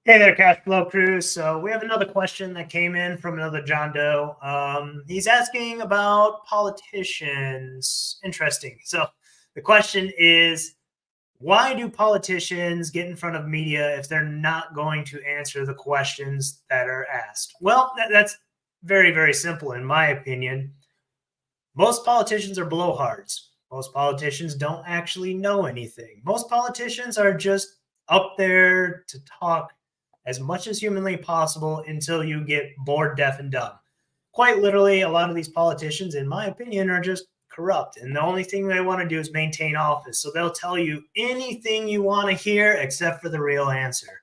Hey there, Cash Flow Crew. So we have another question that came in from another John Doe. He's asking about politicians. Interesting. So the question is, why do politicians get in front of media if they're not going to answer the questions that are asked? Well, that's very, very simple, in my opinion. Most politicians are blowhards. Most politicians don't actually know anything. Most politicians are just up there to talk as much as humanly possible until you get bored, deaf, and dumb. Quite literally, a lot of these politicians, in my opinion, are just corrupt. And the only thing they want to do is maintain office. So they'll tell you anything you want to hear except for the real answer.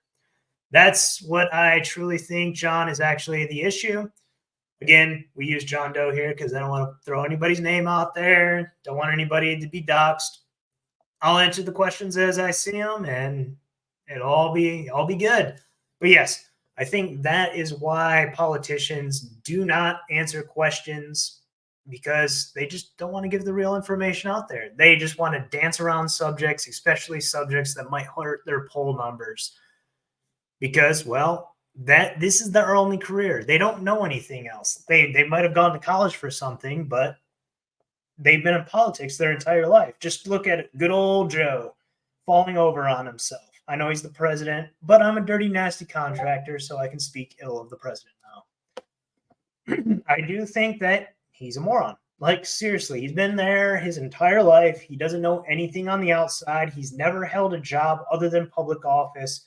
That's what I truly think, John, is actually the issue. Again, we use John Doe here because I don't want to throw anybody's name out there. Don't want anybody to be doxxed. I'll answer the questions as I see them, and it'll all be good. But yes, I think that is why politicians do not answer questions because they just don't want to give the real information out there. They just want to dance around subjects, especially subjects that might hurt their poll numbers. Because, well, that this is their only career. They don't know anything else. They might have gone to college for something, but they've been in politics their entire life. Just look at good old Joe falling over on himself. I know he's the president, but I'm a dirty, nasty contractor, so I can speak ill of the president now. I do think that he's a moron. Like, seriously, he's been there his entire life. He doesn't know anything on the outside. He's never held a job other than public office.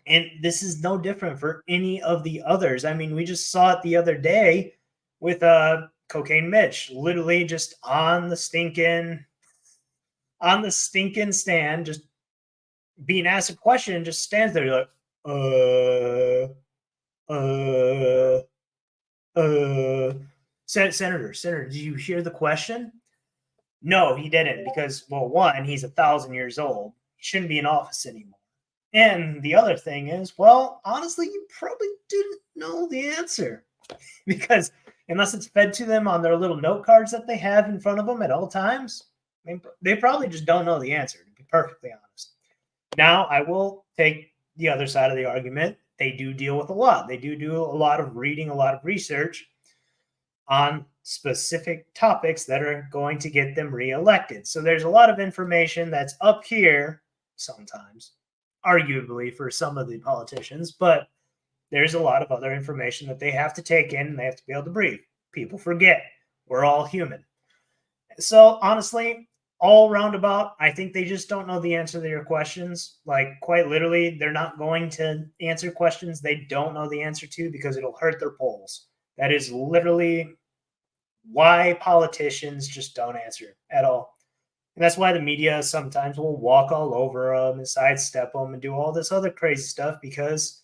And this is no different for any of the others. I mean, we just saw it the other day with Cocaine Mitch, literally just on the stinking stand, just being asked a question, just stands there like, Senator, did you hear the question? No, he didn't, because, well, one, he's 1,000 years old. He shouldn't be in office anymore. And the other thing is, well, honestly, you probably didn't know the answer because unless it's fed to them on their little note cards that they have in front of them at all times, they probably just don't know the answer, to be perfectly honest. Now, I will take the other side of the argument. They do deal with a lot. They do a lot of reading, a lot of research on specific topics that are going to get them reelected. So there's a lot of information that's up here sometimes, arguably for some of the politicians, but there's a lot of other information that they have to take in and they have to be able to breathe. People forget. We're all human. So honestly, all roundabout, I think they just don't know the answer to your questions. Like, quite literally, they're not going to answer questions they don't know the answer to because it'll hurt their polls. That is literally why politicians just don't answer at all. And that's why the media sometimes will walk all over them and sidestep them and do all this other crazy stuff because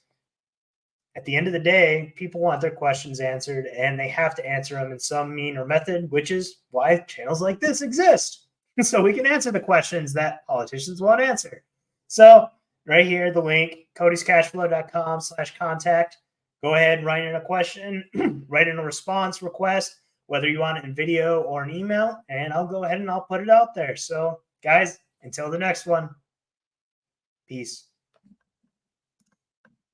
at the end of the day, people want their questions answered and they have to answer them in some mean or method, which is why channels like this exist. So we can answer the questions that politicians won't answer. So right here, the link, codyscashflow.com/contact. Go ahead, write in a question, write in a response request, whether you want it in video or an email, and I'll go ahead and I'll put it out there. So guys, until the next one, peace.